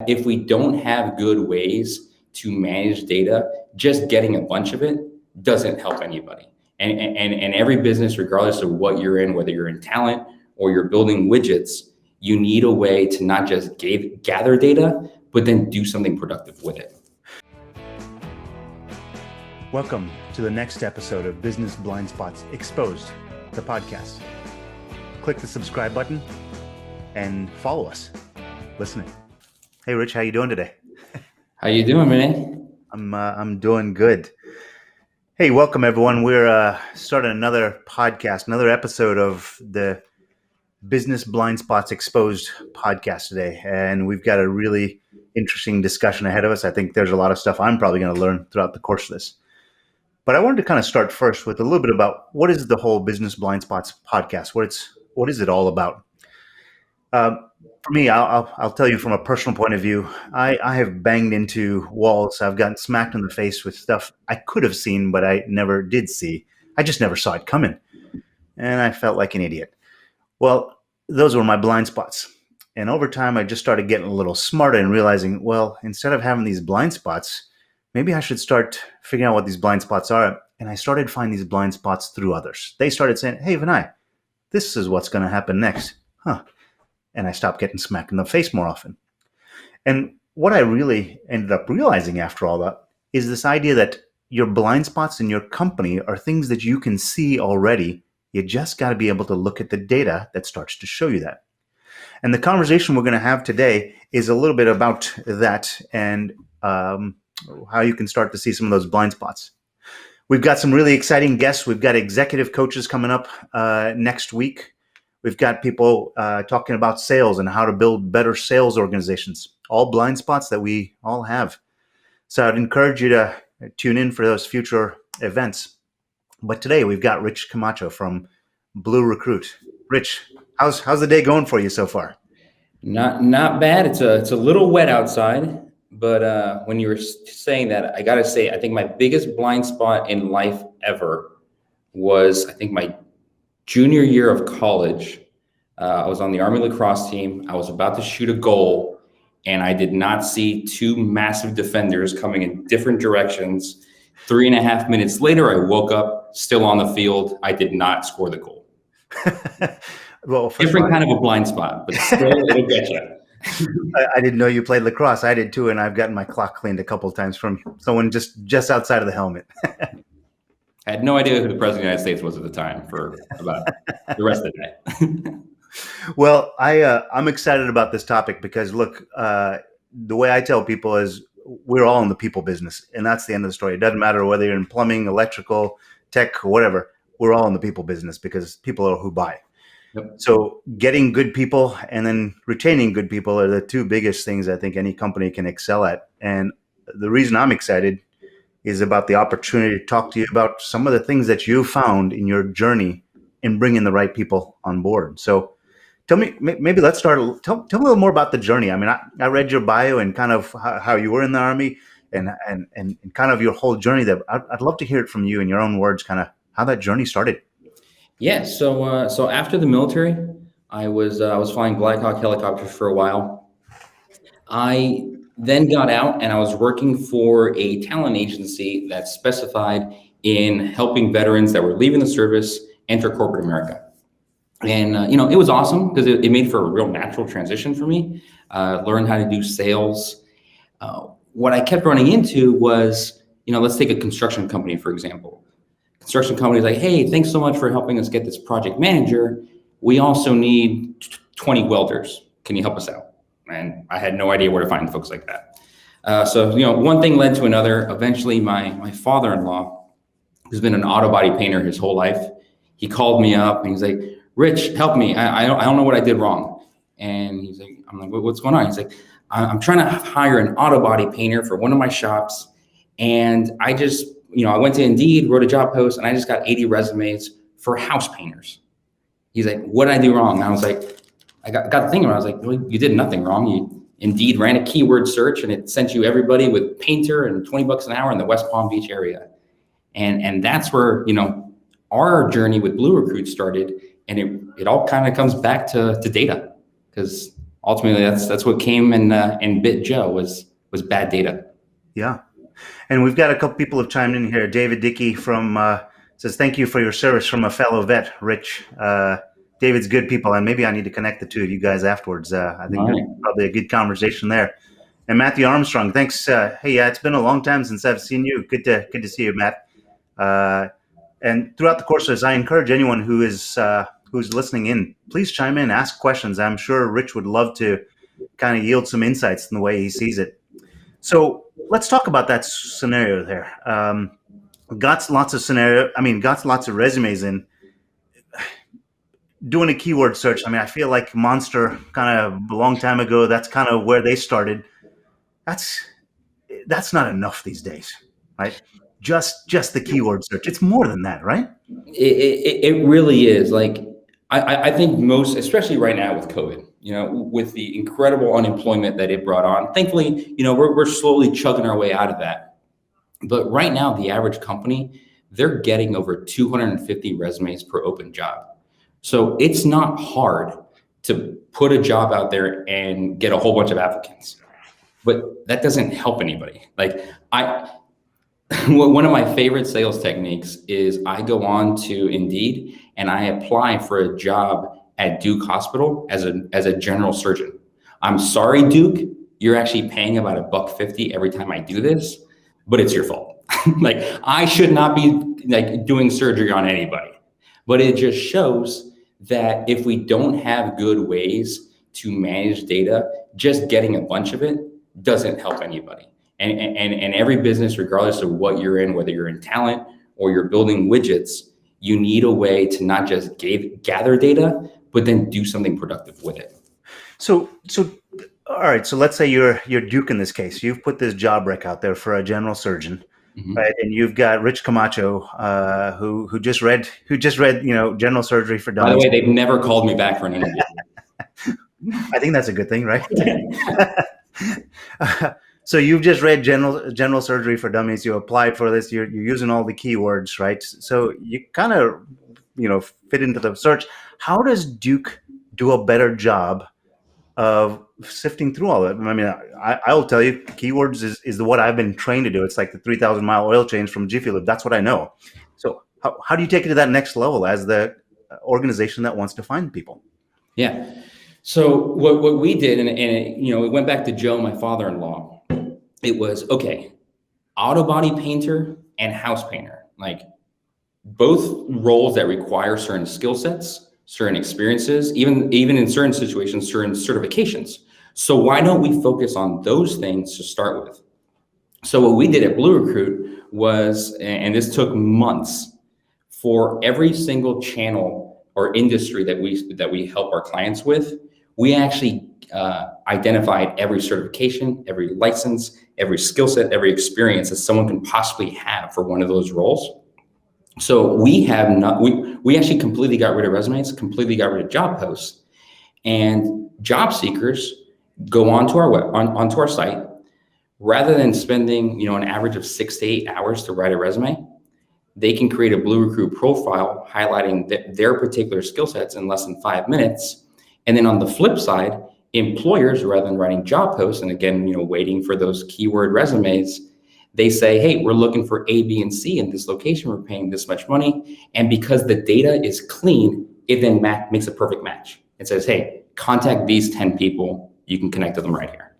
If we don't have good ways to manage data, just getting a bunch of it doesn't help anybody. And every business, regardless of what you're in, whether you're in talent or you're building widgets, you need a way to not just gather data, but then do something productive with it. Welcome to the next episode of Business Blind Spots Exposed, the podcast. Click the subscribe button and follow us. Listening. Hey, Rich, how you doing today? How you doing, man? I'm doing good. Hey, welcome everyone. We're starting another podcast, another episode of the Business Blind Spots Exposed podcast today, and we've got a really interesting discussion ahead of us. I think there's a lot of stuff I'm probably going to learn throughout the course of this. But I wanted to kind of start first with a little bit about what is the whole Business Blind Spots podcast. What is it all about? For me, I'll tell you from a personal point of view, I have banged into walls. I've gotten smacked in the face with stuff I could have seen, but I never did see. I just never saw it coming. And I felt like an idiot. Well, those were my blind spots. And over time, I just started getting a little smarter and realizing, well, instead of having these blind spots, maybe I should start figuring out what these blind spots are. And I started finding these blind spots through others. They started saying, hey, Vinay, this is what's going to happen next. Huh. And I stopped getting smacked in the face more often. And what I really ended up realizing after all that is this idea that your blind spots in your company are things that you can see already. You just got to be able to look at the data that starts to show you that. And the conversation we're going to have today is a little bit about that and how you can start to see some of those blind spots. We've got some really exciting guests. We've got executive coaches coming up next week. We've got people talking about sales and how to build better sales organizations, all blind spots that we all have. So I'd encourage you to tune in for those future events. But today we've got Rich Camacho from Blue Recruit. Rich, how's the day going for you so far? Not bad. It's a little wet outside, but when you were saying that, I gotta say, I think my biggest blind spot in life ever was, I think, my junior year of college. I was on the Army lacrosse team. I was about to shoot a goal, and I did not see two massive defenders coming in different directions. 3.5 minutes later, I woke up still on the field. I did not score the goal. Well, different kind of a blind spot, but still, it'll get you. I didn't know you played lacrosse. I did too, and I've gotten my clock cleaned a couple of times from someone just outside of the helmet. I had no idea who the president of the United States was at the time for about the rest of the day. Well, I'm excited about this topic because, look, the way I tell people is we're all in the people business, and that's the end of the story. It doesn't matter whether you're in plumbing, electrical, tech, whatever. We're all in the people business because people are who buy. Yep. So getting good people and then retaining good people are the two biggest things I think any company can excel at. And the reason I'm excited is about the opportunity to talk to you about some of the things that you found in your journey in bringing the right people on board. So tell me, maybe let's start. Tell me a little more about the journey. I mean, I read your bio and kind of how you were in the Army and kind of your whole journey there. I'd love to hear it from you in your own words, kind of how that journey started. Yeah. So after the military, I was flying Black Hawk helicopters for a while. I then got out and I was working for a talent agency that specified in helping veterans that were leaving the service enter corporate America. And, it was awesome because it made for a real natural transition for me. Learned how to do sales. What I kept running into was, let's take a construction company, for example. Construction company is like, hey, thanks so much for helping us get this project manager. We also need 20 welders. Can you help us out? And I had no idea where to find folks like that. So one thing led to another. Eventually, my father-in-law, who's been an auto body painter his whole life, he called me up and he's like, Rich, help me. I don't know what I did wrong. And he's like, I'm like, what's going on? He's like, I'm trying to hire an auto body painter for one of my shops. And I just, I went to Indeed, wrote a job post, and I just got 80 resumes for house painters. He's like, what did I do wrong? And I was like, I got thinking, I was like, well, you did nothing wrong. You Indeed ran a keyword search and it sent you everybody with painter and $20 an hour in the West Palm Beach area. And that's where, our journey with Blue Recruit started. And it all kind of comes back to data, because ultimately that's what came and bit Joe was bad data. Yeah. And we've got a couple people have chimed in here. David Dickey from says, thank you for your service from a fellow vet, Rich. David's good people, and maybe I need to connect the two of you guys afterwards. I think All there's right. probably a good conversation there. And Matthew Armstrong, thanks. Hey, yeah, it's been a long time since I've seen you. Good to see you, Matt. And throughout the course of this, I encourage anyone who's listening in, please chime in, ask questions. I'm sure Rich would love to kind of yield some insights in the way he sees it. So let's talk about that scenario there. Got lots of resumes in. Doing a keyword search. I mean, I feel like Monster kind of a long time ago. That's kind of where they started. That's not enough these days, right? Just the keyword search. It's more than that, right? It really is. Like I think most, especially right now with COVID, with the incredible unemployment that it brought on. Thankfully, we're slowly chugging our way out of that. But right now, the average company, they're getting over 250 resumes per open job. So it's not hard to put a job out there and get a whole bunch of applicants. But that doesn't help anybody. Like one of my favorite sales techniques is I go on to Indeed and I apply for a job at Duke Hospital as a general surgeon. I'm sorry, Duke, you're actually paying about $1.50 every time I do this, but it's your fault. Like I should not be like doing surgery on anybody. But it just shows that if we don't have good ways to manage data, just getting a bunch of it doesn't help anybody. And every business, regardless of what you're in, whether you're in talent or you're building widgets, you need a way to not just gather data, but then do something productive with it. So all right. So let's say you're Duke in this case. You've put this job rec out there for a general surgeon, right? And you've got Rich Camacho, who just read general surgery for dummies. By the way, they've never called me back for an interview. I think that's a good thing, right? So you've just read general surgery for dummies. You applied for this. You're using all the keywords, right? So you kind of fit into the search. How does Duke do a better job of sifting through all of it? I mean, I'll tell you, keywords is what I've been trained to do. It's like the 3,000-mile oil change from Jiffy Lube. That's what I know. So how do you take it to that next level as the organization that wants to find people? Yeah. So what we did, and it went back to Joe, my father-in-law. It was, okay, auto body painter and house painter, like both roles that require certain skill sets, certain experiences, even in certain situations, certain certifications. So why don't we focus on those things to start with? So what we did at Blue Recruit was, and this took months, for every single channel or industry that we help our clients with, we actually identified every certification, every license, every skill set, every experience that someone can possibly have for one of those roles. So we actually completely got rid of resumes, completely got rid of job posts, and job seekers go onto our site. Rather than spending an average of 6 to 8 hours to write a resume, they can create a Blue Recruit profile highlighting their particular skill sets in less than 5 minutes. And then on the flip side, employers, rather than writing job posts and again, waiting for those keyword resumes, they say, hey, we're looking for A, B, and C in this location. We're paying this much money. And because the data is clean, it then makes a perfect match. It says, hey, contact these 10 people. You can connect to them right here.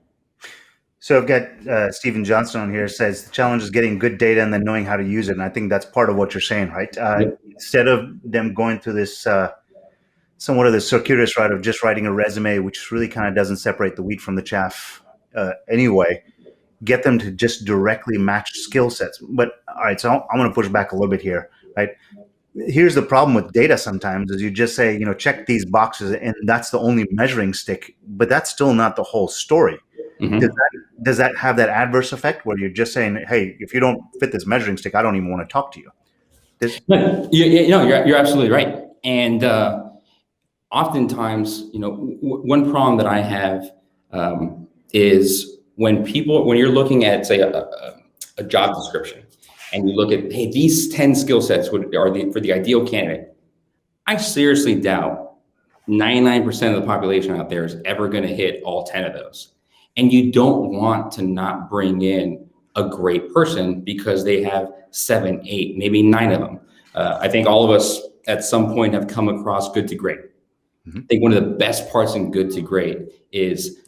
So I've got Stephen Johnson on here, says the challenge is getting good data and then knowing how to use it. And I think that's part of what you're saying, right? Yep. Instead of them going through this somewhat of the circuitous route of just writing a resume, which really kind of doesn't separate the wheat from the chaff anyway, get them to just directly match skill sets. But all right, so I'm going to push back a little bit here, right? Here's the problem with data sometimes is you just say, check these boxes and that's the only measuring stick, but that's still not the whole story. Mm-hmm. Does that have that adverse effect where you're just saying, hey, if you don't fit this measuring stick, I don't even want to talk to you? You're absolutely right. And oftentimes, one problem that I have is when you're looking at, say, a job description, and you look at, hey, these 10 skill sets are for the ideal candidate. I seriously doubt 99% of the population out there is ever going to hit all 10 of those. And you don't want to not bring in a great person because they have 7, 8, maybe 9 of them. I think all of us at some point have come across good to great. Mm-hmm. I think one of the best parts in good to great is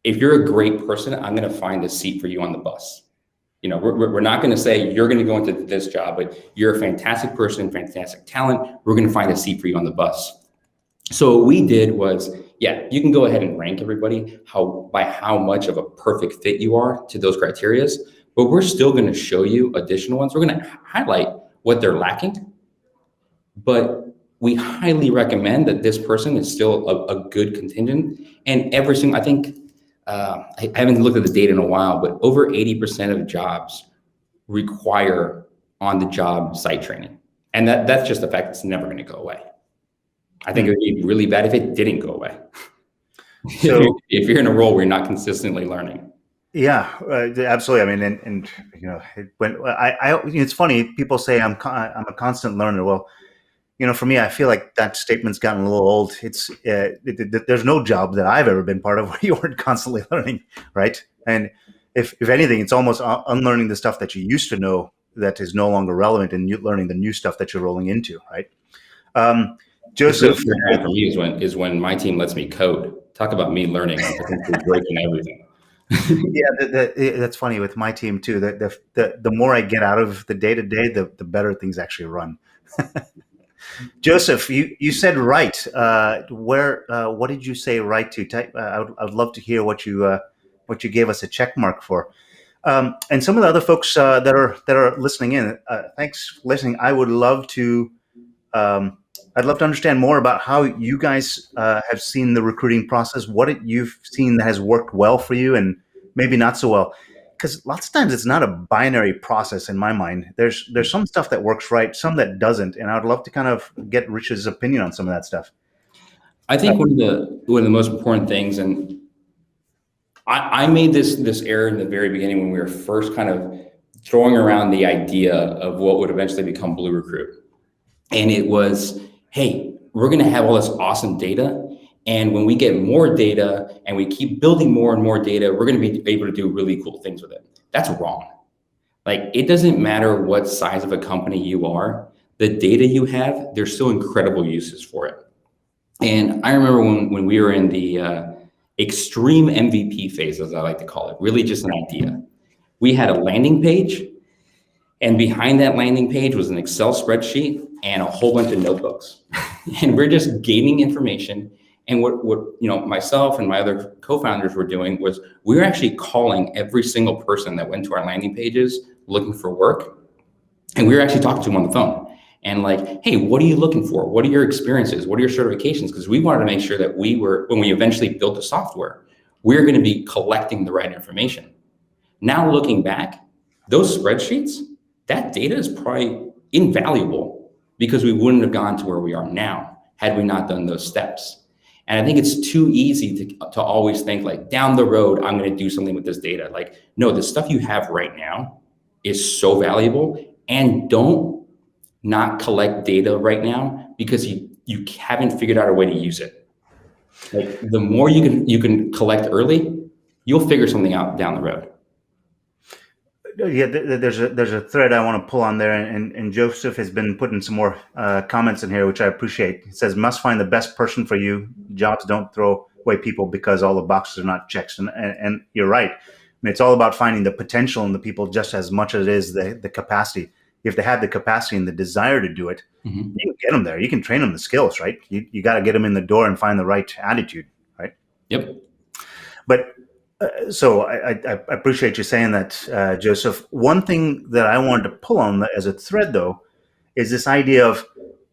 if you're a great person, I'm going to find a seat for you on the bus. You know, we're not going to say you're going to go into this job, but you're a fantastic person, fantastic talent. We're going to find a seat for you on the bus. So what we did was, yeah, you can go ahead and rank everybody by how much of a perfect fit you are to those criterias, but we're still going to show you additional ones. We're going to highlight what they're lacking, but we highly recommend that this person is still a good contingent. And I think, I haven't looked at the data in a while, but over 80% of jobs require on-the-job site training. And that's just a fact that's never going to go away. I think it would be really bad if it didn't go away. So if you're in a role where you're not consistently learning. Yeah, absolutely. I mean, and you know, it's funny. People say I'm a constant learner. Well, you know, for me, I feel like that statement's gotten a little old. There's no job that I've ever been part of where you weren't constantly learning, right? And if anything, it's almost unlearning the stuff that you used to know that is no longer relevant, and learning the new stuff that you're rolling into, right? Joseph, for me is when my team lets me code. Talk about me learning and breaking everything. Yeah, that's funny with my team too. The more I get out of the day to day, the better things actually run. Joseph, you said right. What did you say right to? I would love to hear what you gave us a check mark for. And some of the other folks that are listening in, thanks for listening. I'd love to understand more about how you guys have seen the recruiting process, what you've seen that has worked well for you and maybe not so well. Because lots of times it's not a binary process in my mind. There's some stuff that works right, some that doesn't, and I'd love to kind of get Rich's opinion on some of that stuff. I think one of the most important things, and I made this error in the very beginning when we were first kind of throwing around the idea of what would eventually become Blue Recruit. And it was, hey, we're going to have all this awesome data. And when we get more data and we keep building more and more data, we're going to be able to do really cool things with it. That's wrong. Like, it doesn't matter what size of a company you are, the data you have, there's still incredible uses for it. And I remember when we were in the extreme MVP phase, as I like to call it, really just an idea. We had a landing page, and behind that landing page was an Excel spreadsheet and a whole bunch of notebooks. And we're just gaining information. And what myself and my other co-founders were doing was we were actually calling every single person that went to our landing pages looking for work. And we were actually talking to them on the phone and like, hey, what are you looking for? What are your experiences? What are your certifications? Because we wanted to make sure that when we eventually built the software, we're going to be collecting the right information. Now looking back, those spreadsheets, that data is probably invaluable because we wouldn't have gone to where we are now had we not done those steps. And I think it's too easy to always think like down the road, I'm going to do something with this data. Like, no, the stuff you have right now is so valuable, and don't not collect data right now because you haven't figured out a way to use it. Like, the more you can collect early, you'll figure something out down the road. Yeah, there's a thread I want to pull on there, and Joseph has been putting some more comments in here, which I appreciate. He says, must find the best person for you. Jobs don't throw away people because all the boxes are not checked. And you're right. I mean, it's all about finding the potential in the people just as much as it is the capacity. If they have the capacity and the desire to do it, you can get them there. You can train them the skills, right? You got to get them in the door and find the right attitude, right? Yep. But so I appreciate you saying that, Joseph. One thing that I wanted to pull on as a thread, though, is this idea of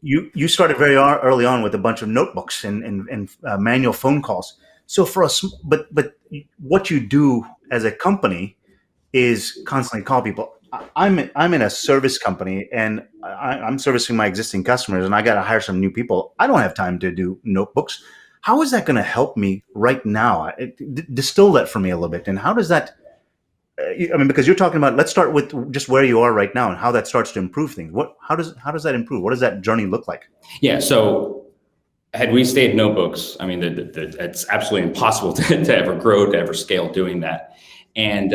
you started very early on with a bunch of notebooks and manual phone calls. So for us, but what you do as a company is constantly call people. I'm in a service company, and I'm servicing my existing customers, and I got to hire some new people. I don't have time to do notebooks. How is that going to help me right now? Distill that for me a little bit. And how does that, I mean, because you're talking about, let's start with just where you are right now and how that starts to improve things. How does that improve? What does that journey look like? Yeah. So Had we stayed notebooks, I mean, it's absolutely impossible to ever grow, to ever scale doing that. And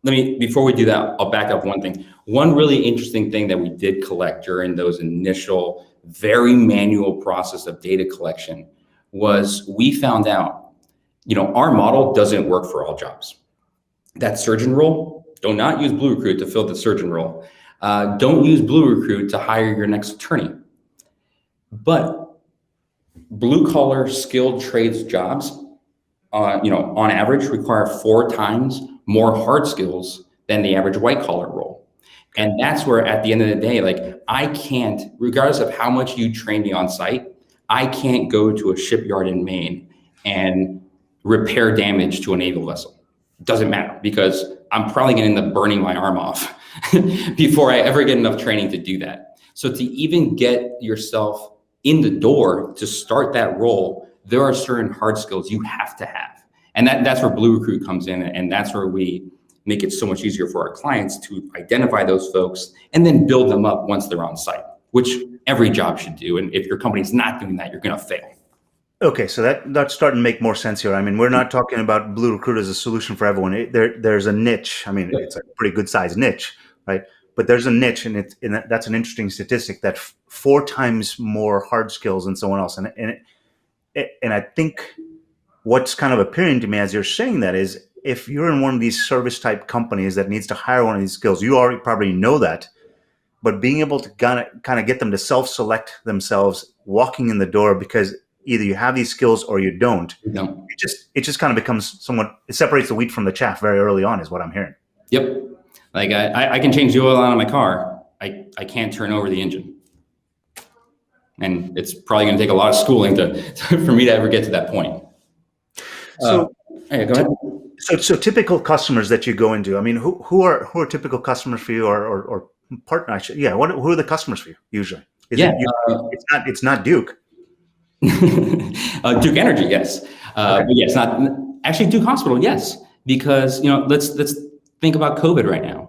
before we do that, I'll back up one thing. One really interesting thing that we did collect during those initial, very manual process of data collection was we found out, our model doesn't work for all jobs. That surgeon role, do not use Blue Recruit to fill the surgeon role. Don't use Blue Recruit to hire your next attorney. But blue collar skilled trades jobs, on average require 4 times more hard skills than the average white collar role. And that's where at the end of the day, like I can't, regardless of how much you train me on site, I can't go to a shipyard in Maine and repair damage to a naval vessel. It doesn't matter because I'm probably going to end up burning my arm off before I ever get enough training to do that. So to even get yourself in the door to start that role, there are certain hard skills you have to have. And that's where Blue Recruit comes in. And that's where we make it so much easier for our clients to identify those folks and then build them up once they're on site, which every job should do. And if your company's not doing that, you're going to fail. Okay, so that's starting to make more sense here. I mean, we're not talking about Blue Recruit as a solution for everyone. There's a niche. I mean, it's a pretty good sized niche, right? But there's a niche, and that's an interesting statistic that 4 times more hard skills than someone else. And I think what's kind of appearing to me as you're saying that is if you're in one of these service type companies that needs to hire one of these skills, you already probably know that. But being able to kind of get them to self-select themselves walking in the door because either you have these skills or you don't. No. It just kind of becomes it separates the wheat from the chaff very early on is what I'm hearing. Yep. Like I can change the oil on my car. I can't turn over the engine. And it's probably going to take a lot of schooling for me to ever get to that point. So go ahead. So typical customers that you go into, I mean, who are typical customers for you or partners? Yeah. Who are the customers for you usually? It's not Duke. Duke Energy, yes. Okay. But yes, not actually Duke Hospital, yes. Because let's think about COVID right now.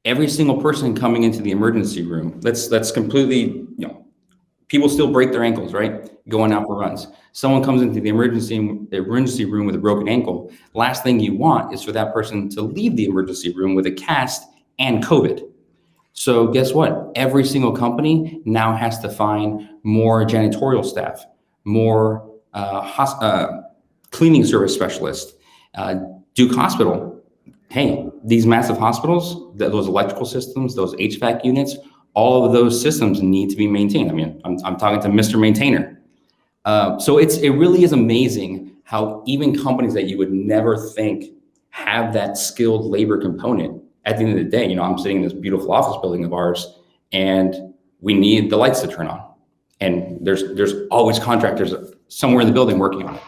Every single person coming into the emergency room, let's completely, people still break their ankles, right? Going out for runs. Someone comes into the emergency room with a broken ankle. Last thing you want is for that person to leave the emergency room with a cast and COVID. So guess what? Every single company now has to find more janitorial staff, more cleaning service specialists. Duke Hospital, hey, these massive hospitals, those electrical systems, those HVAC units, all of those systems need to be maintained. I mean, I'm talking to Mr. Maintainer. So it really is amazing how even companies that you would never think have that skilled labor component. At the end of the day, I'm sitting in this beautiful office building of ours, and we need the lights to turn on. And there's always contractors somewhere in the building working on it.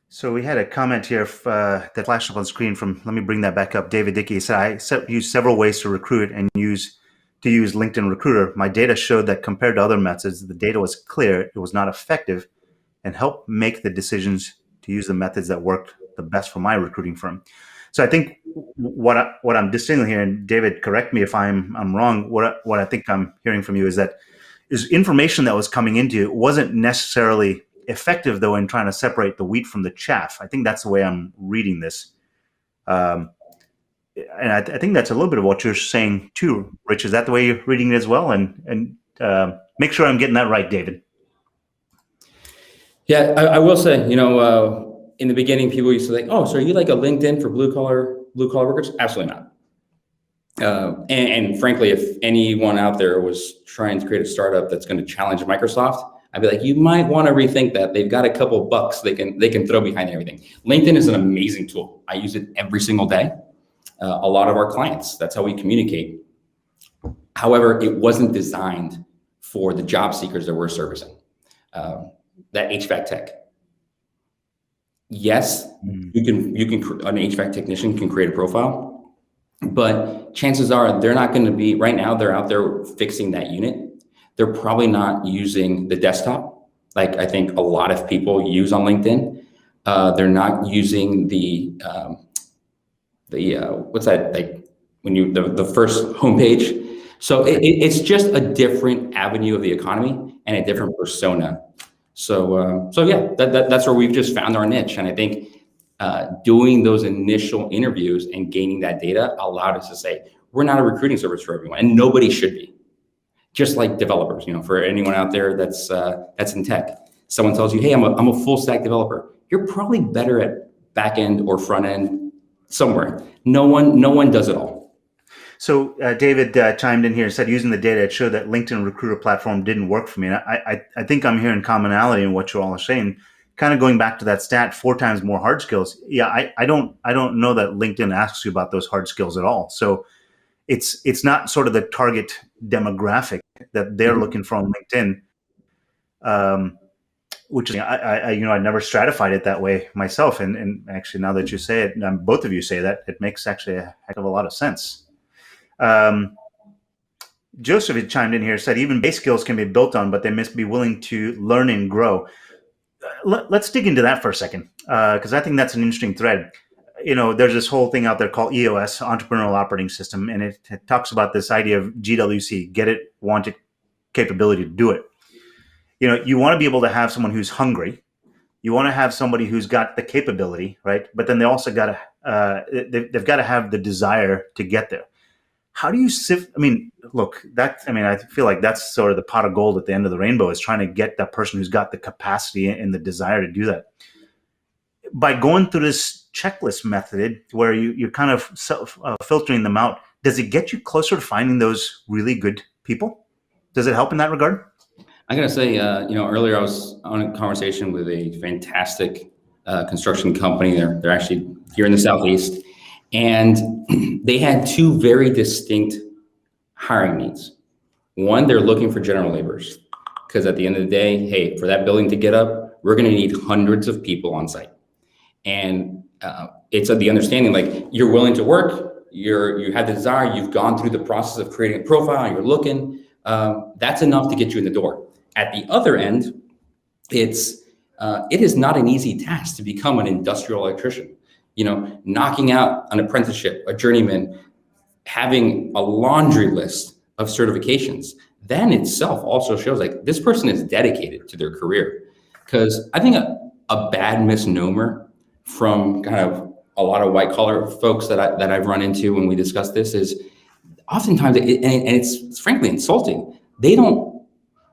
So we had a comment here that flashed up on screen from, let me bring that back up. David Dickey said, I use several ways to recruit and use LinkedIn Recruiter. My data showed that compared to other methods, the data was clear, it was not effective, and helped make the decisions to use the methods that worked the best for my recruiting firm. So I think what I'm distilling here, and David, correct me if I'm wrong. What I think I'm hearing from you is that information that was coming into you wasn't necessarily effective, though, in trying to separate the wheat from the chaff. I think that's the way I'm reading this, and I think that's a little bit of what you're saying too, Rich. Is that the way you're reading it as well? And make sure I'm getting that right, David. Yeah, I will say, in the beginning, people used to think, "Oh, so are you like a LinkedIn for blue collar workers?" Absolutely not. And frankly, if anyone out there was trying to create a startup that's going to challenge Microsoft, I'd be like, you might want to rethink that. They've got a couple bucks they can throw behind everything. LinkedIn is an amazing tool. I use it every single day. A lot of our clients, that's how we communicate. However, it wasn't designed for the job seekers that we're servicing. That HVAC tech. Yes, you can an HVAC technician can create a profile, but chances are they're not going to be right now. They're out there fixing that unit. They're probably not using the desktop like I think a lot of people use on LinkedIn. They're not using the what's that, like when you the first homepage. So it's just a different avenue of the economy and a different persona. So yeah, that's where we've just found our niche. And I think doing those initial interviews and gaining that data allowed us to say, we're not a recruiting service for everyone, and nobody should be. Just like developers, for anyone out there that's in tech, someone tells you, "Hey, I'm a full stack developer." You're probably better at back end or front end somewhere. No one does it all. So David chimed in here and said, using the data, it showed that LinkedIn Recruiter platform didn't work for me. And I think I'm hearing commonality in what you all are saying. Kind of going back to that stat, 4 times more hard skills. Yeah, I don't know that LinkedIn asks you about those hard skills at all. So it's not sort of the target demographic that they're looking for on LinkedIn. Which I never stratified it that way myself. And actually, now that you say it, and both of you say that, it makes actually a heck of a lot of sense. Joseph had chimed in here, said even base skills can be built on, but they must be willing to learn and grow. Let's dig into that for a second, because I think that's an interesting thread. There's this whole thing out there called EOS, Entrepreneurial Operating System, and it talks about this idea of GWC, get it, want it, capability to do it. You want to be able to have someone who's hungry. You want to have somebody who's got the capability, right? But then they also got to, they've got to have the desire to get there. How do you sift? I feel like that's sort of the pot of gold at the end of the rainbow, is trying to get that person who's got the capacity and the desire to do that. By going through this checklist method where you're kind of filtering them out, does it get you closer to finding those really good people? Does it help in that regard? I gotta say, earlier I was on a conversation with a fantastic construction company. They're actually here in the Southeast, and they had 2 very distinct hiring needs. One, they're looking for general laborers, because at the end of the day, hey, for that building to get up, we're going to need hundreds of people on site. And it's the understanding, like, you're willing to work, you have the desire, you've gone through the process of creating a profile, you're looking, that's enough to get you in the door. At the other end, it is not an easy task to become an industrial electrician. Knocking out an apprenticeship, a journeyman, having a laundry list of certifications, that in itself also shows like this person is dedicated to their career. Because I think a bad misnomer from kind of a lot of white collar folks that I've run into when we discuss this is oftentimes, and it's frankly insulting, they don't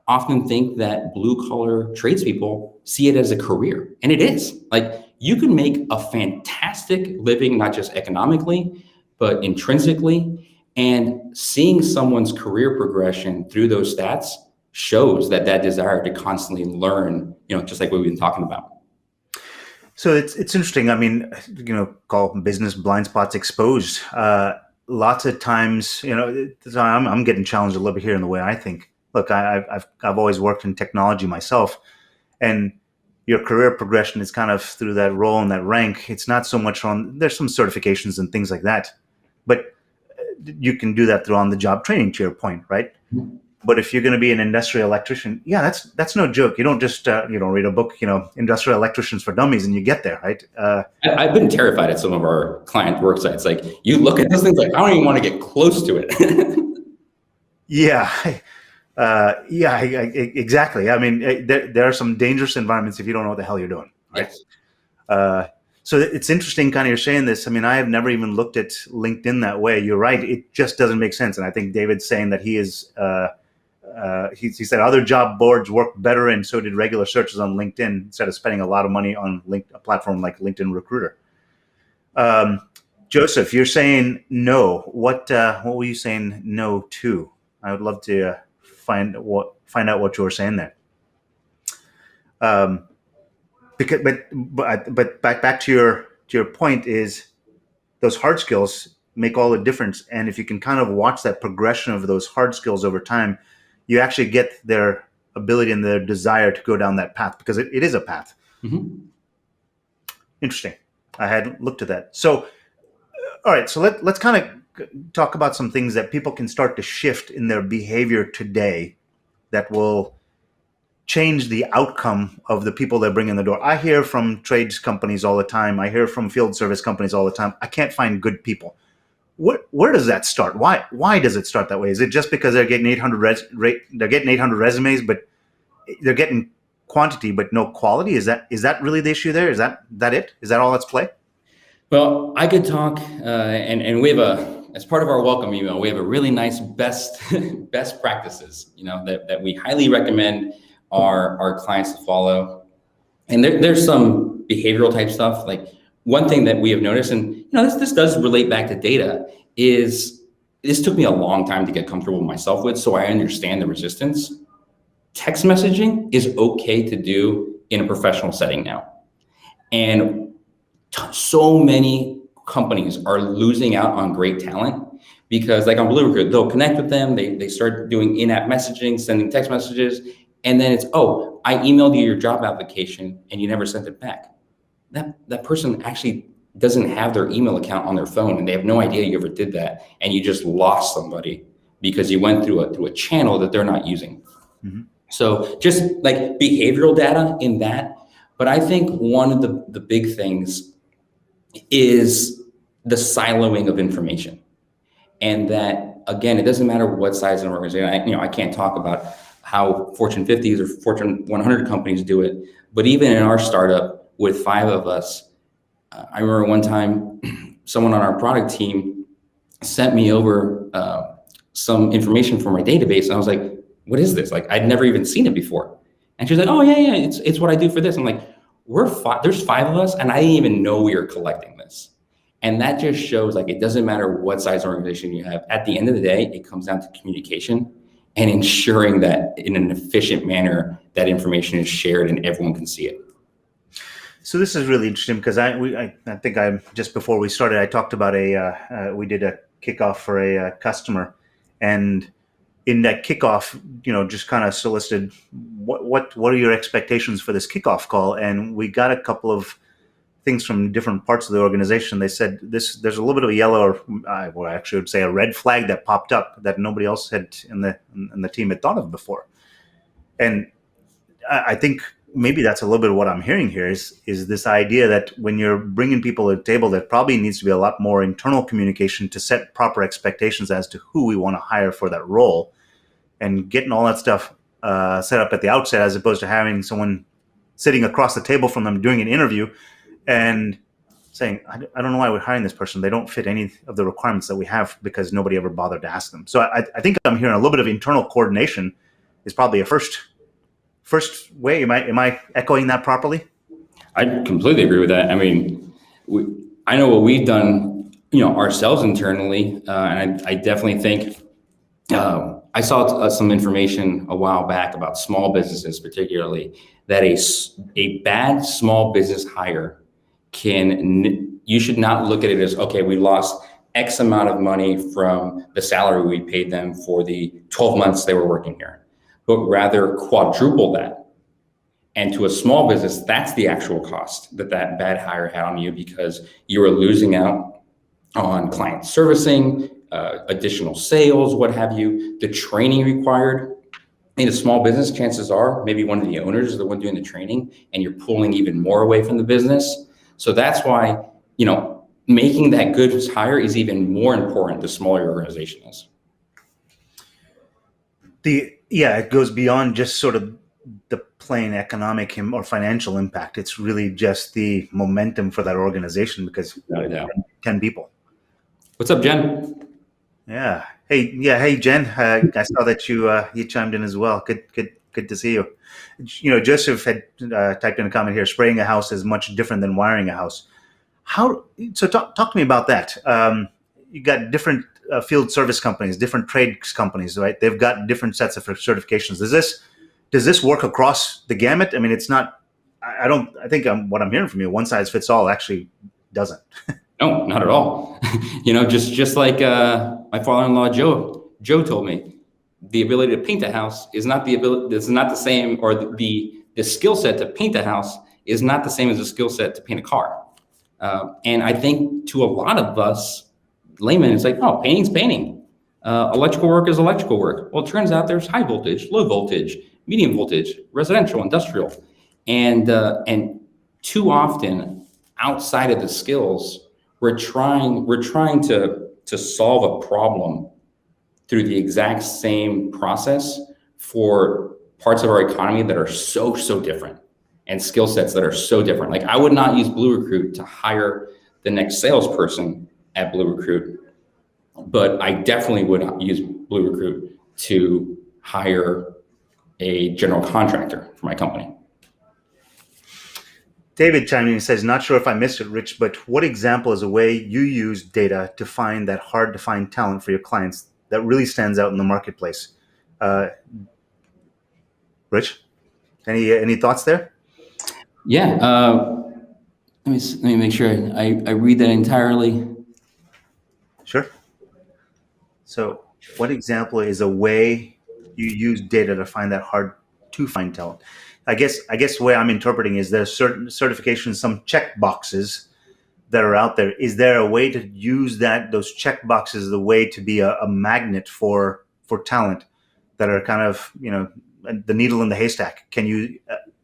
often think that blue collar tradespeople see it as a career. And it is. Like, you can make a fantastic living, not just economically, but intrinsically. And seeing someone's career progression through those stats shows that desire to constantly learn, just like what we've been talking about. So it's interesting. I mean, call business blind spots exposed. Lots of times, I'm getting challenged a little bit here in the way I think. Look, I've always worked in technology myself, and your career progression is kind of through that role and that rank. It's not so much there's some certifications and things like that, but you can do that through on-the-job training, to your point, right? Mm-hmm. But if you're going to be an industrial electrician, yeah, that's no joke. You don't just read a book, Industrial Electricians for Dummies, and you get there, right? I've been terrified at some of our client work sites. Like, you look at those things, like, I don't even want to get close to it. Yeah. Exactly. I mean, there are some dangerous environments if you don't know what the hell you're doing. Right? Yes. So it's interesting kind of you're saying this. I mean, I have never even looked at LinkedIn that way. You're right. It just doesn't make sense. And I think David's saying that he said other job boards work better, and so did regular searches on LinkedIn, instead of spending a lot of money on a platform like LinkedIn Recruiter. Joseph, you're saying no. What were you saying no to? I would love to find out what you were saying there. But back to your point is those hard skills make all the difference. And if you can kind of watch that progression of those hard skills over time, you actually get their ability and their desire to go down that path, because it is a path. Mm-hmm. Interesting. I hadn't looked at that. So, all right. So let's kind of talk about some things that people can start to shift in their behavior today that will change the outcome of the people that bring in the door. I hear from trades companies all the time. I hear from field service companies all the time. I can't find good people. Where does that start? Why does it start that way? Is it just because they're getting 800 resumes, but they're getting quantity but no quality? Is that really the issue there? Is that it? Is that all that's play? Well, I could talk, and we have as part of our welcome email, we have a really nice best best practices, that we highly recommend our clients to follow. And there's some behavioral type stuff. Like one thing that we have noticed, and this does relate back to data, is this took me a long time to get comfortable with myself with, so I understand the resistance. Text messaging is okay to do in a professional setting now. And so many companies are losing out on great talent because, like on Blue Recruit, they'll connect with them. They start doing in-app messaging, sending text messages, and then it's, oh, I emailed you your job application and you never sent it back. That person actually doesn't have their email account on their phone, and they have no idea you ever did that, and you just lost somebody because you went through a channel that they're not using. Mm-hmm. So just like behavioral data in that. But I think one of the big things is the siloing of information. And that, again, it doesn't matter what size of an organization. I can't talk about how Fortune 50s or Fortune 100 companies do it, but even in our startup with 5 of us, I remember one time someone on our product team sent me over some information from my database, and I was like, what is this? Like, I'd never even seen it before. And she's like, oh yeah, it's what I do for this. I'm like, there's 5 of us, and I didn't even know we were collecting this. And that just shows, like, it doesn't matter what size organization you have. At the end of the day, it comes down to communication and ensuring that in an efficient manner, that information is shared and everyone can see it. So this is really interesting because I think just before we started, I talked about we did a kickoff for a customer, and in that kickoff, just kind of solicited what are your expectations for this kickoff call, and we got a couple of things from different parts of the organization. They said there's a little bit of a yellow, or I actually would say a red flag that popped up that nobody else had in the team had thought of before, and I think maybe that's a little bit of what I'm hearing here is this idea that when you're bringing people to the table, there probably needs to be a lot more internal communication to set proper expectations as to who we want to hire for that role, and getting all that stuff set up at the outset, as opposed to having someone sitting across the table from them doing an interview and saying, I don't know why we're hiring this person. They don't fit any of the requirements that we have because nobody ever bothered to ask them. So I think I'm hearing a little bit of internal coordination is probably a first way. Am I echoing that properly? I completely agree with that. I mean, I know what we've done, ourselves internally, and I definitely think I saw some information a while back about small businesses, particularly, that a bad small business hire you should not look at it as, okay, we lost X amount of money from the salary we paid them for the 12 months they were working here, but rather quadruple that. And to a small business, that's the actual cost that bad hire had on you, because you were losing out on client servicing, additional sales, what have you. The training required in a small business, chances are maybe one of the owners is the one doing the training, and you're pulling even more away from the business. So that's why, making that good hire is even more important the smaller your organization is. It goes beyond just sort of the plain economic or financial impact. It's really just the momentum for that organization, because 10 people. What's up, Jen? Yeah. Hey, Jen. I saw that you chimed in as well. Good to see you. Joseph had typed in a comment here: spraying a house is much different than wiring a house. So talk to me about that. You got different field service companies, different trades companies, right? They've got different sets of certifications. Does this work across the gamut? I mean, it's not. I think what I'm hearing from you, one size fits all, actually doesn't. No, not at all. Just like my father-in-law Joe told me, the ability to paint a house is not the same, or the skill set to paint a house is not the same as the skill set to paint a car. And I think to a lot of us laymen, it's like, oh, painting's painting. Electrical work is electrical work. Well, it turns out there's high voltage, low voltage, medium voltage, residential, industrial, and too often outside of the skills, we're trying to to solve a problem through the exact same process for parts of our economy that are so different, and skill sets that are so different. Like, I would not use Blue Recruit to hire the next salesperson at Blue Recruit, but I definitely would use Blue Recruit to hire a general contractor for my company. David chimed in and says, not sure if I missed it, Rich, but what example is a way you use data to find that hard to find talent for your clients that really stands out in the marketplace? Rich, any thoughts there? Yeah. Let me make sure I read that entirely. Sure. So what example is a way you use data to find that hard to find talent? I guess the way I'm interpreting is there's certain certifications, some check boxes that are out there. Is there a way to use those check boxes as a way to be a magnet for talent that are kind of, the needle in the haystack? Can you,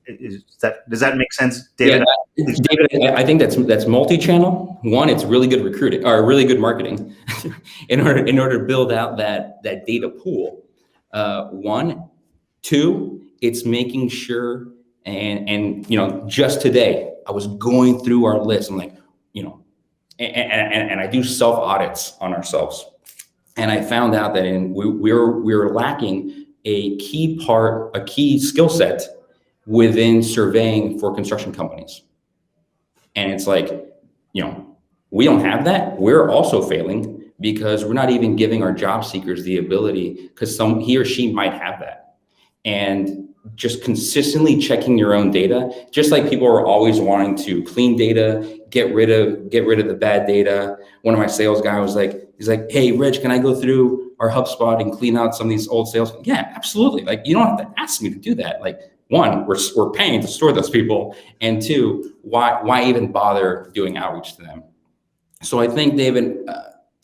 does that make sense, David? Yeah, David, I think that's multi-channel. One, it's really good recruiting or really good marketing in order to build out that data pool. One, two, it's making sure, and just today I was going through our list. I'm like, and I do self audits on ourselves, and I found out that we were lacking a key skill set within surveying for construction companies. And it's like, we don't have that. We're also failing because we're not even giving our job seekers the ability, because he or she might have that. And just consistently checking your own data, just like people are always wanting to clean data, get rid of the bad data. One of my sales guys was like, he's like, hey, Rich, can I go through our HubSpot and clean out some of these old sales? Yeah, absolutely. Like, you don't have to ask me to do that. Like, one, we're paying to store those people, and two, why even bother doing outreach to them? So I think, David,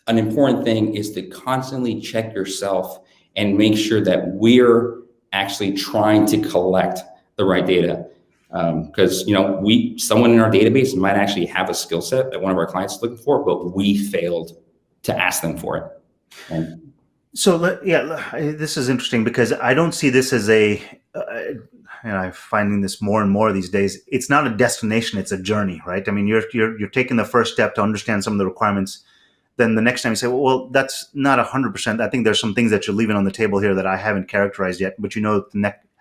an important thing is to constantly check yourself and make sure that we're actually trying to collect the right data. Because someone in our database might actually have a skill set that one of our clients is looking for, but we failed to ask them for it. So this is interesting because I don't see this as and I'm finding this more and more these days. It's not a destination; it's a journey, right? I mean, you're taking the first step to understand some of the requirements. Then the next time you say, well, that's not 100%. I think there's some things that you're leaving on the table here that I haven't characterized yet, but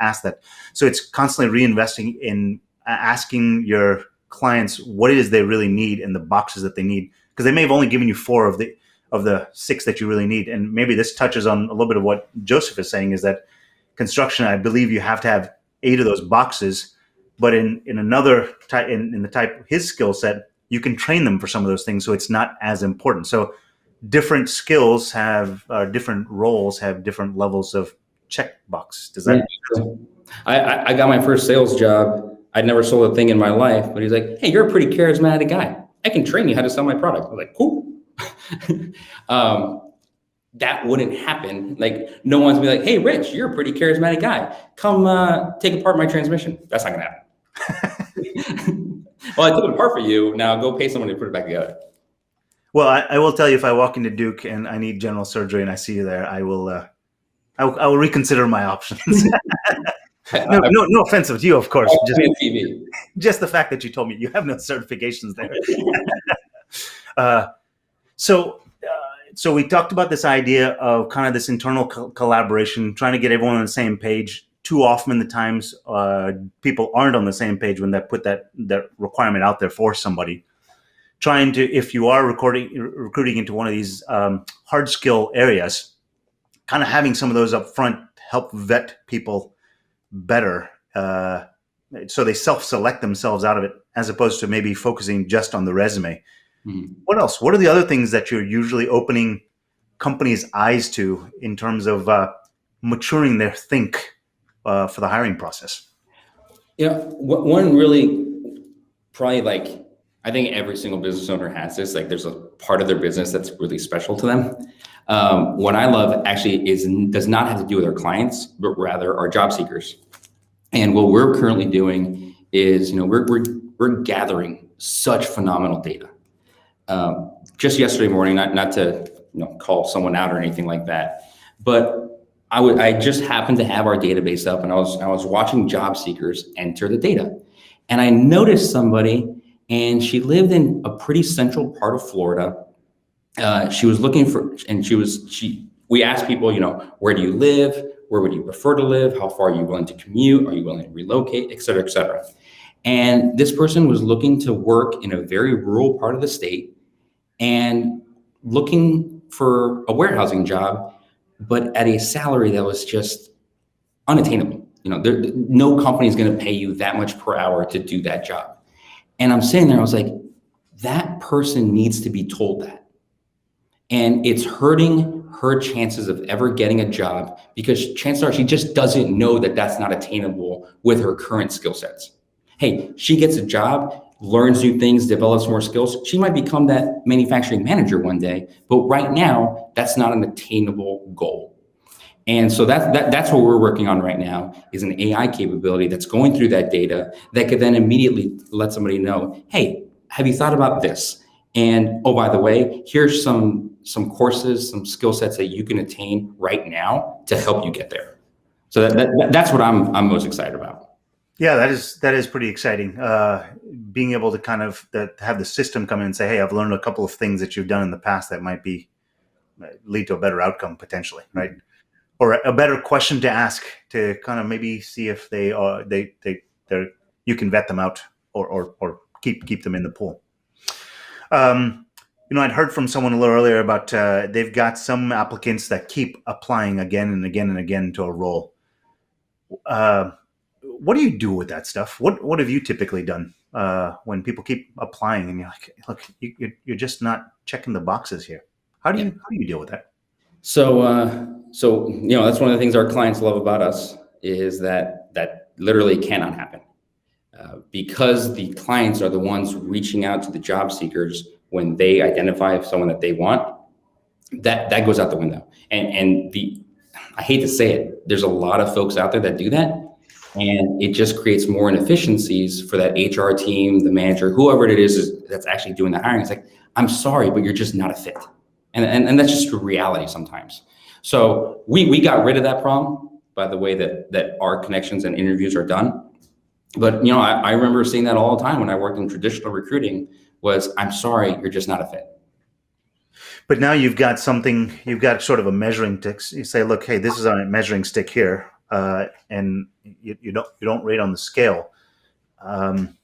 ask that. So it's constantly reinvesting in asking your clients what it is they really need in the boxes that they need, because they may have only given you 4 of the 6 that you really need. And maybe this touches on a little bit of what Joseph is saying, is that construction, I believe you have to have 8 of those boxes, but in another type, in the type his skill set, you can train them for some of those things, so it's not as important. So different skills different roles have different levels of checkbox. Does that make sense? I got my first sales job. I'd never sold a thing in my life, but he's like, hey, you're a pretty charismatic guy. I can train you how to sell my product. I was like, cool. That wouldn't happen. Like, no one's gonna be like, hey, Rich, you're a pretty charismatic guy. Come take apart my transmission. That's not gonna happen. Well, I took it apart for you. Now go pay someone to put it back together. Well, I will tell you, if I walk into Duke and I need general surgery and I see you there, I will reconsider my options. No offense to you, of course. Just the fact that you told me you have no certifications there. So we talked about this idea of kind of this internal collaboration, trying to get everyone on the same page. Too often the times people aren't on the same page when they put that requirement out there for somebody. Trying to, if you are recruiting into one of these hard skill areas, kind of having some of those up front help vet people better, so they self-select themselves out of it, as opposed to maybe focusing just on the resume. Mm-hmm. What else? What are the other things that you're usually opening companies' eyes to in terms of maturing their think for the hiring process? One really probably, I think every single business owner has this, there's a part of their business that's really special to them. What I love actually does not have to do with our clients, but rather our job seekers. And what we're currently doing is, we're gathering such phenomenal data. Just yesterday morning, not to call someone out or anything like that. But I just happened to have our database up, and I was watching job seekers enter the data, and I noticed somebody, and she lived in a pretty central part of Florida. She was looking for, and we asked people, where do you live? Where would you prefer to live? How far are you willing to commute? Are you willing to relocate, et cetera, et cetera. And this person was looking to work in a very rural part of the state and looking for a warehousing job, but at a salary that was just unattainable. No company is going to pay you that much per hour to do that job. And I'm sitting there, I was like, that person needs to be told that. And it's hurting her chances of ever getting a job, because chances are she just doesn't know that that's not attainable with her current skill sets. Hey, she gets a job, learns new things, develops more skills. She might become that manufacturing manager one day, but right now that's not an attainable goal. And so that's what we're working on right now, is an AI capability that's going through that data that could then immediately let somebody know, hey, have you thought about this? And oh, by the way, here's some courses, some skill sets that you can attain right now to help you get there. So that's what I'm most excited about. Yeah, that is pretty exciting. Being able to kind of have the system come in and say, hey, I've learned a couple of things that you've done in the past that might lead to a better outcome potentially, right? Or a better question to ask to kind of maybe see if they're you can vet them out or keep them in the pool. I'd heard from someone a little earlier about they've got some applicants that keep applying again and again and again to a role. What do you do with that stuff? What have you typically done when people keep applying and you're like, look, you're just not checking the boxes here? How do you deal with that? So that's one of the things our clients love about us, is that literally cannot happen, because the clients are the ones reaching out to the job seekers when they identify someone that they want. That goes out the window. And I hate to say it, there's a lot of folks out there that do that, and it just creates more inefficiencies for that HR team, the manager, whoever it is that's actually doing the hiring. It's like, I'm sorry, but you're just not a fit. And that's just a reality sometimes. So we got rid of that problem by the way that our connections and interviews are done. But I remember seeing that all the time when I worked in traditional recruiting, was, I'm sorry, you're just not a fit. But now you've got sort of a measuring stick. You say, look, hey, this is a measuring stick here, and you don't rate on the scale. And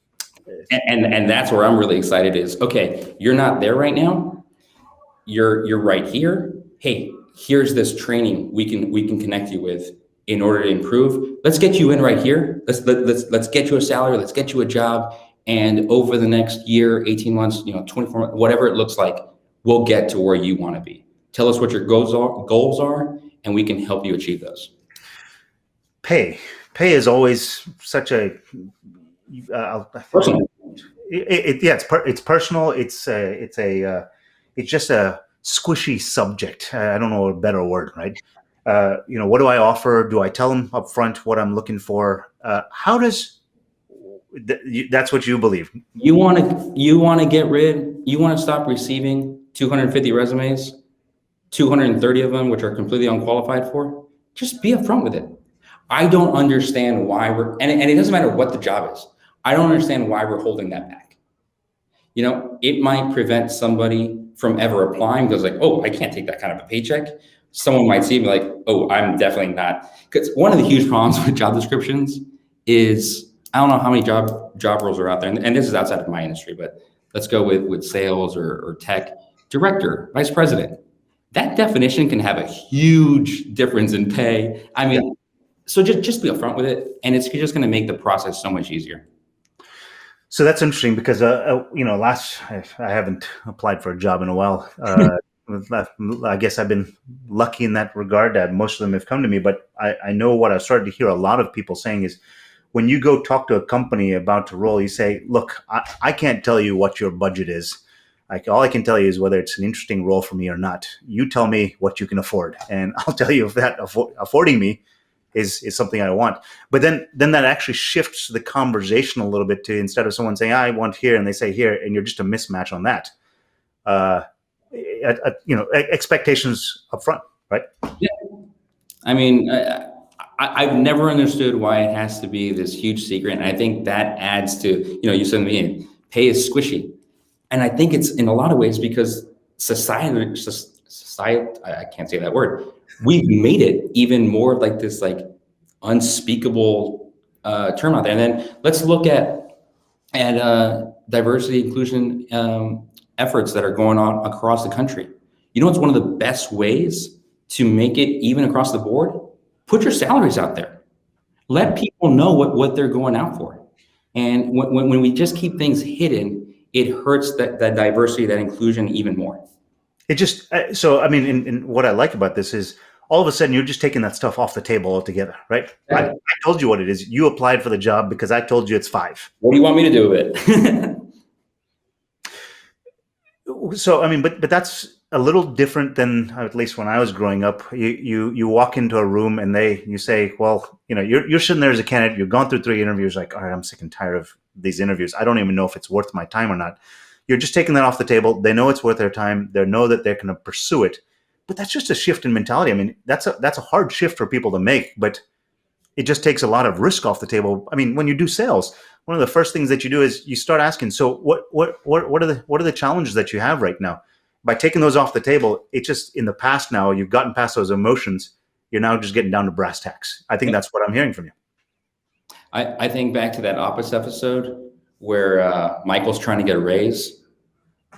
that's where I'm really excited is, okay, you're not there right now. You're right here. Hey, here's this training we can connect you with in order to improve. Let's get you in right here. Let's get you a salary. Let's get you a job. And over the next year, 18 months, 24 months, whatever it looks like, we'll get to where you want to be. Tell us what your goals are, and we can help you achieve those. Pay is always such a personal. It's personal. It's just a squishy subject. I don't know a better word, right? What do I offer? Do I tell them up front what I'm looking for? That's what you believe. You want to stop receiving 250 resumes, 230 of them, which are completely unqualified for. Just be upfront with it. I don't understand why and it doesn't matter what the job is. I don't understand why we're holding that back. It might prevent somebody from ever applying because, like, oh, I can't take that kind of a paycheck. Someone might see me like, oh, I'm definitely not. Because one of the huge problems with job descriptions is, I don't know how many job roles are out there, and this is outside of my industry, but let's go with sales or tech. Director, vice president. That definition can have a huge difference in pay. I mean, so just be upfront with it, and it's just going to make the process so much easier. So that's interesting because, I haven't applied for a job in a while. I guess I've been lucky in that regard that most of them have come to me. But I know what I've started to hear a lot of people saying is, when you go talk to a company about a role, you say, look, I can't tell you what your budget is. Like, all I can tell you is whether it's an interesting role for me or not. You tell me what you can afford, and I'll tell you if that affording me is something I want. But then that actually shifts the conversation a little bit to, instead of someone saying, I want here, and they say here, and you're just a mismatch on that. expectations up front, right? Yeah. I mean, I've never understood why it has to be this huge secret, and I think that adds to, you said to me, pay is squishy, and I think it's in a lot of ways because society, I can't say that word. We've made it even more like this, like unspeakable term out there. And then let's look at diversity inclusion efforts that are going on across the country. It's one of the best ways to make it even across the board. Put your salaries out there. Let people know what they're going out for. And when we just keep things hidden, it hurts that diversity, that inclusion even more. It just, so I mean, and what I like about this is all of a sudden you're just taking that stuff off the table altogether, right? Right. I told you what it is. You applied for the job because I told you it's 5. What do you want me to do with it? So I mean, but that's a little different than, at least when I was growing up. You walk into a room and you say, well, you're sitting there as a candidate. You've gone through 3 interviews. Like, all right, I'm sick and tired of these interviews. I don't even know if it's worth my time or not. You're just taking that off the table. They know it's worth their time. They know that they're going to pursue it. But that's just a shift in mentality. I mean, that's a hard shift for people to make, but it just takes a lot of risk off the table. I mean, when you do sales, one of the first things that you do is you start asking, so what are the challenges that you have right now? By taking those off the table, it just, in the past now, you've gotten past those emotions. You're now just getting down to brass tacks. I think that's what I'm hearing from you. I think back to that Office episode where Michael's trying to get a raise,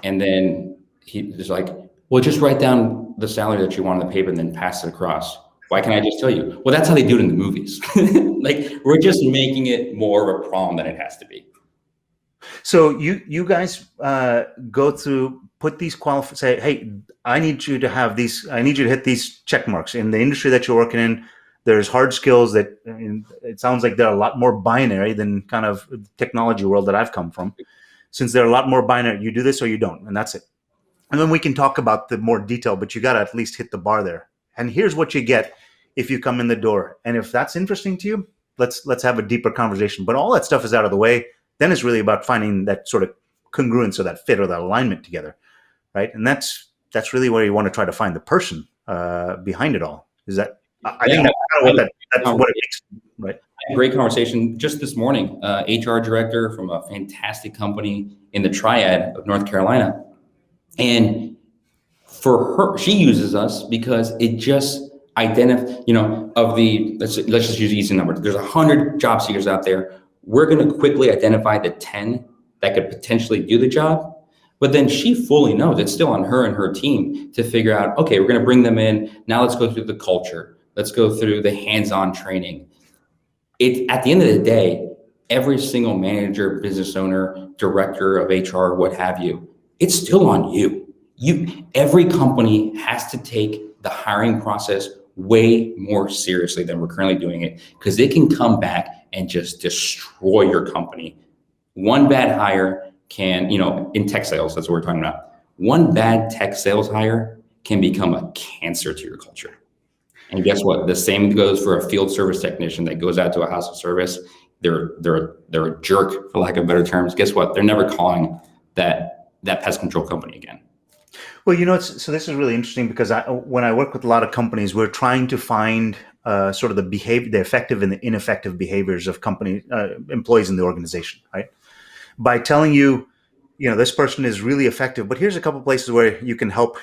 and then he's like, well, just write down the salary that you want on the paper and then pass it across. Why can't I just tell you? Well, that's how they do it in the movies. Like, we're just making it more of a problem than it has to be. So you guys go through, put these say, hey, I need you to have these, I need you to hit these check marks. In the industry that you're working in, there's hard skills that, I mean, it sounds like they're a lot more binary than kind of technology world that I've come from. Since they're a lot more binary, you do this or you don't, and that's it. And then we can talk about the more detail, but you got to at least hit the bar there. And here's what you get if you come in the door. And if that's interesting to you, let's have a deeper conversation. But all that stuff is out of the way. Then it's really about finding that sort of congruence or that fit or that alignment together, right? And that's really where you want to try to find the person behind it all. Is that? I think that's what it makes, right? Great conversation just this morning. HR director from a fantastic company in the Triad of North Carolina, and for her, she uses us because it just identifies. Of the let's just use easy numbers. There's 100 job seekers out there. We're going to quickly identify the 10 that could potentially do the job. But then she fully knows it's still on her and her team to figure out, okay, we're going to bring them in. Now let's go through the culture. Let's go through the hands-on training. At the end of the day, every single manager, business owner, director of HR, what have you, it's still on you. Every company has to take the hiring process way more seriously than we're currently doing it, because it can come back and just destroy your company. One bad hire can, in tech sales, that's what we're talking about. One bad tech sales hire can become a cancer to your culture. And guess what? The same goes for a field service technician that goes out to a house of service. They're a jerk, for lack of better terms. Guess what? They're never calling that pest control company again. Well, so this is really interesting because when I work with a lot of companies, we're trying to find sort of the effective and the ineffective behaviors of employees in the organization, right? By telling you, this person is really effective, but here's a couple places where you can help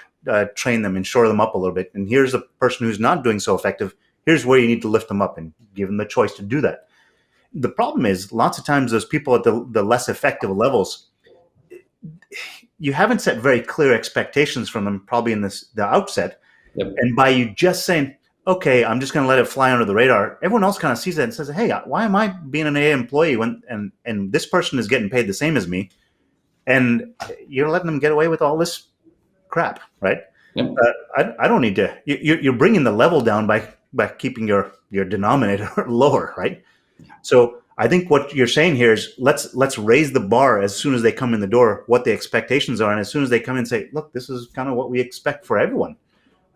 train them and shore them up a little bit. And here's a person who's not doing so effective. Here's where you need to lift them up and give them the choice to do that. The problem is lots of times those people at the less effective levels, you haven't set very clear expectations from them probably in the outset. Yep. And by you just saying, okay, I'm just going to let it fly under the radar, everyone else kind of sees that and says, hey, why am I being an AA employee and this person is getting paid the same as me? And you're letting them get away with all this crap, right? Yep. I don't need to. You're bringing the level down by keeping your denominator lower, right? Yeah. So I think what you're saying here is let's raise the bar as soon as they come in the door, what the expectations are, and as soon as they come in, say, look, this is kind of what we expect for everyone,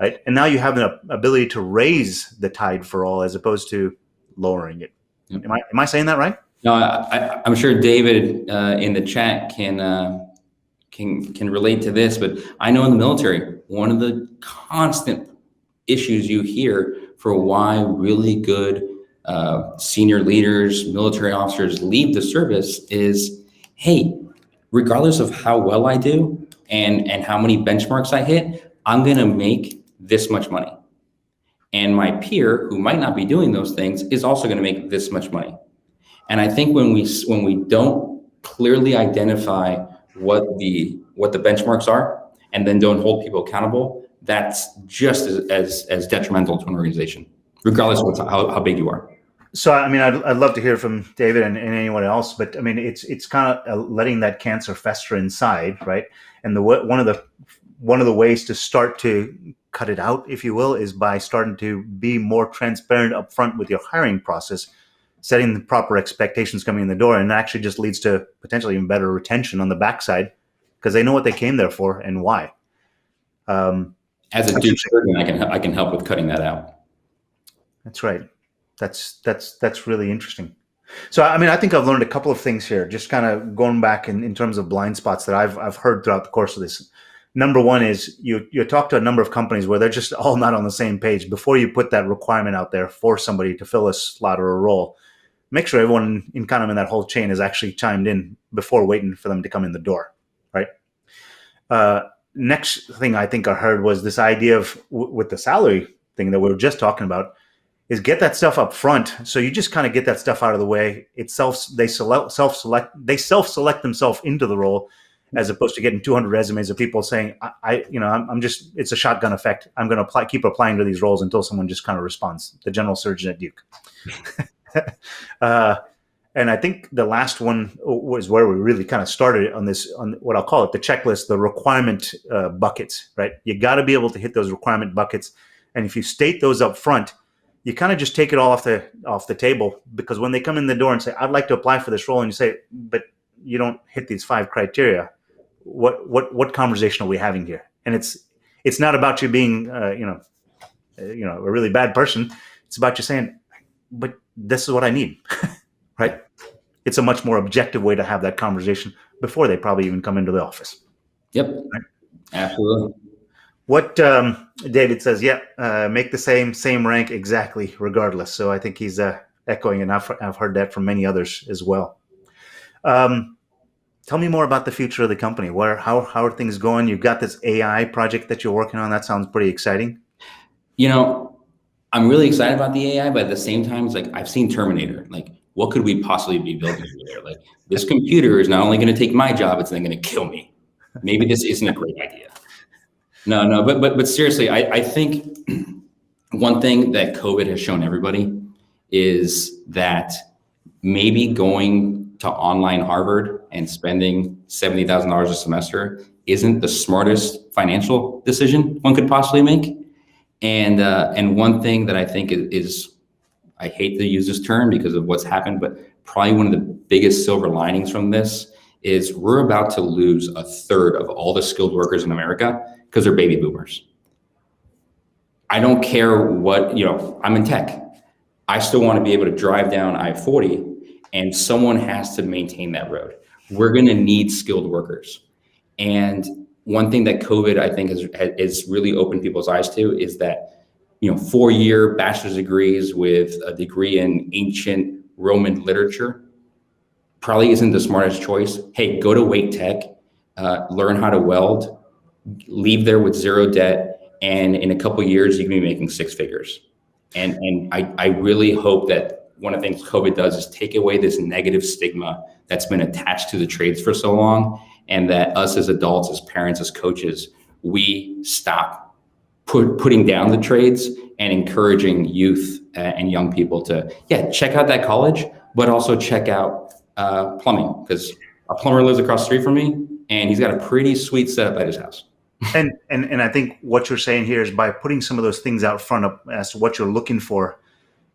right? And now you have the ability to raise the tide for all as opposed to lowering it. Yep. Am I saying that right? No, I'm sure David in the chat can can relate to this, but I know in the military, one of the constant issues you hear for why really good senior leaders, military officers leave the service is, hey, regardless of how well I do and how many benchmarks I hit, I'm going to make this much money. And my peer who might not be doing those things is also going to make this much money. And I think when we don't clearly identify what the benchmarks are and then don't hold people accountable, that's just as detrimental to an organization, regardless of how big you are. So, I mean, I'd love to hear from David and anyone else, but I mean, it's kind of letting that cancer fester inside, right? And one of the ways to start to cut it out, if you will, is by starting to be more transparent upfront with your hiring process, setting the proper expectations coming in the door, and it actually just leads to potentially even better retention on the backside because they know what they came there for and why. As a Duke surgeon, I can help with cutting that out. That's right. That's really interesting. So, I mean, I think I've learned a couple of things here, just kind of going back in terms of blind spots that I've heard throughout the course of this. Number one is you talk to a number of companies where they're just all not on the same page. Before you put that requirement out there for somebody to fill a slot or a role, make sure everyone in that whole chain has actually chimed in before waiting for them to come in the door, right? Next thing I think I heard was this idea of with the salary thing that we were just talking about, is get that stuff up front. So you just kind of get that stuff out of the way. They self-select themselves into the role, as opposed to getting 200 resumes of people saying, I'm just, it's a shotgun effect. I'm going to keep applying to these roles until someone just kind of responds. The general surgeon at Duke. And I think the last one was where we really kind of started on this, on what I'll call it, the checklist, the requirement buckets, right? You got to be able to hit those requirement buckets. And if you state those up front, you kind of just take it all off the table, because when they come in the door and say, I'd like to apply for this role, and you say, but you don't hit these 5 criteria, what conversation are we having here? And it's not about you being a really bad person. It's about you saying, but this is what I need, right? It's a much more objective way to have that conversation before they probably even come into the office. Yep, right? Absolutely. What David says, make the same rank exactly, regardless. So I think he's echoing, and I've heard that from many others as well. Tell me more about the future of the company. How are things going? You've got this AI project that you're working on. That sounds pretty exciting. I'm really excited about the AI, but at the same time, it's like I've seen Terminator. Like, what could we possibly be building over there? Like, this computer is not only going to take my job, it's then going to kill me. Maybe this isn't a great idea. No, but seriously, I think one thing that COVID has shown everybody is that maybe going to online Harvard and spending $70,000 a semester isn't the smartest financial decision one could possibly make. And one thing that I think is, I hate to use this term because of what's happened, but probably one of the biggest silver linings from this is we're about to lose a third of all the skilled workers in America because they're baby boomers. I don't care what, I'm in tech. I still want to be able to drive down I-40, and someone has to maintain that road. We're going to need skilled workers. And one thing that COVID, I think, has really opened people's eyes to is that, 4-year bachelor's degrees with a degree in ancient Roman literature probably isn't the smartest choice. Hey, go to Wake Tech, learn how to weld, leave there with 0 debt, and in a couple of years, you can be making 6 figures. And I really hope that one of the things COVID does is take away this negative stigma that's been attached to the trades for so long, and that us as adults, as parents, as coaches, we stop putting down the trades and encouraging youth and young people to, check out that college, but also check out plumbing, because a plumber lives across the street from me, and he's got a pretty sweet setup at his house. And I think what you're saying here is by putting some of those things out front up as to what you're looking for,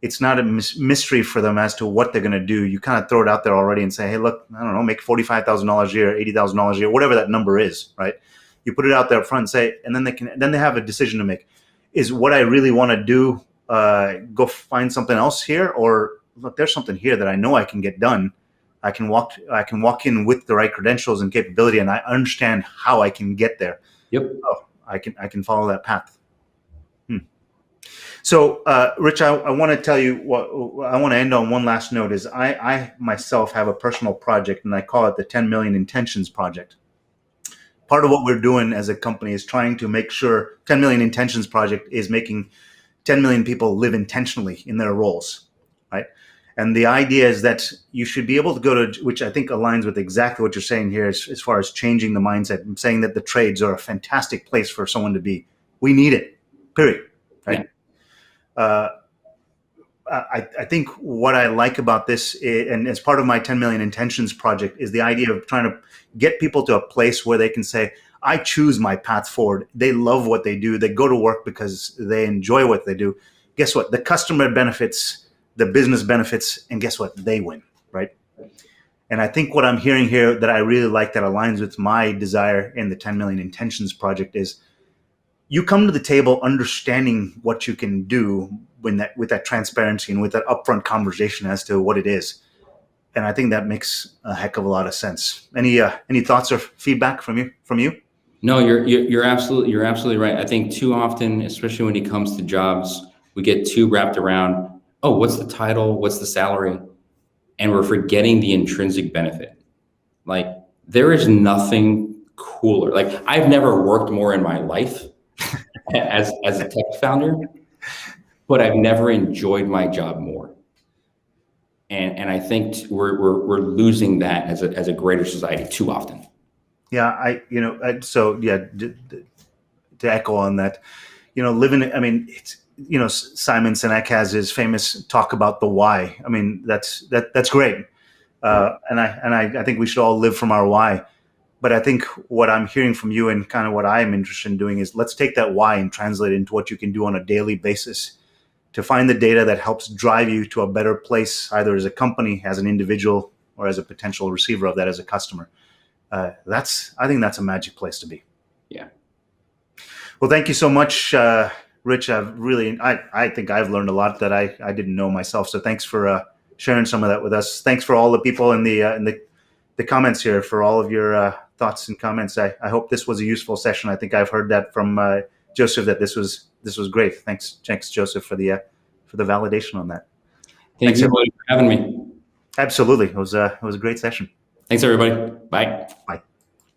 it's not a mystery for them as to what they're going to do. You kind of throw it out there already and say, hey, look, I don't know, make $45,000 a year, $80,000 a year, whatever that number is, right? You put it out there up front and say, and then they have a decision to make. Is what I really want to do, go find something else here? Or look, there's something here that I know I can get done. I can walk in with the right credentials and capability, and I understand how I can get there. Yep. Oh, I can follow that path. So, Rich, I want to tell you what I want to end on. One last note is I myself have a personal project, and I call it the 10 Million Intentions Project. Part of what we're doing as a company is trying to make sure 10 Million Intentions Project is making 10 million people live intentionally in their roles, right? And the idea is that you should be able to go to, which I think aligns with exactly what you're saying here as far as changing the mindset. I'm saying that the trades are a fantastic place for someone to be. We need it, period, right? Yeah. I think what I like about this, and as part of my 10 Million Intentions project, is the idea of trying to get people to a place where they can say, I choose my path forward. They love what they do. They go to work because they enjoy what they do. Guess what? The customer benefits, the business benefits, and guess what? They win, right? And I think what I'm hearing here that I really like that aligns with my desire in the 10 Million Intentions project is you come to the table understanding what you can do with that transparency and with that upfront conversation as to what it is. And I think that makes a heck of a lot of sense. Any thoughts or feedback from you? No, you're absolutely right. I think too often, especially when it comes to jobs, we get too wrapped around, oh, what's the title? What's the salary? And we're forgetting the intrinsic benefit. Like, there is nothing cooler. Like, I've never worked more in my life as a tech founder, but I've never enjoyed my job more. And I think we're losing that as a greater society too often. Yeah, to echo on that, living. I mean, it's, Simon Sinek has his famous talk about the why. I mean, that's great, and I think we should all live from our why. But I think what I'm hearing from you and kind of what I'm interested in doing is let's take that why and translate it into what you can do on a daily basis to find the data that helps drive you to a better place, either as a company, as an individual, or as a potential receiver of that as a customer. I think that's a magic place to be. Yeah. Well, thank you so much, Rich. I think I've learned a lot that I didn't know myself. So thanks for sharing some of that with us. Thanks for all the people in the comments here for all of your thoughts and comments. I hope this was a useful session. I think I've heard that from Joseph that this was great. Thanks, Joseph, for the validation on that. Thanks everybody for having me. Absolutely, it was a great session. Thanks everybody. Bye. Bye.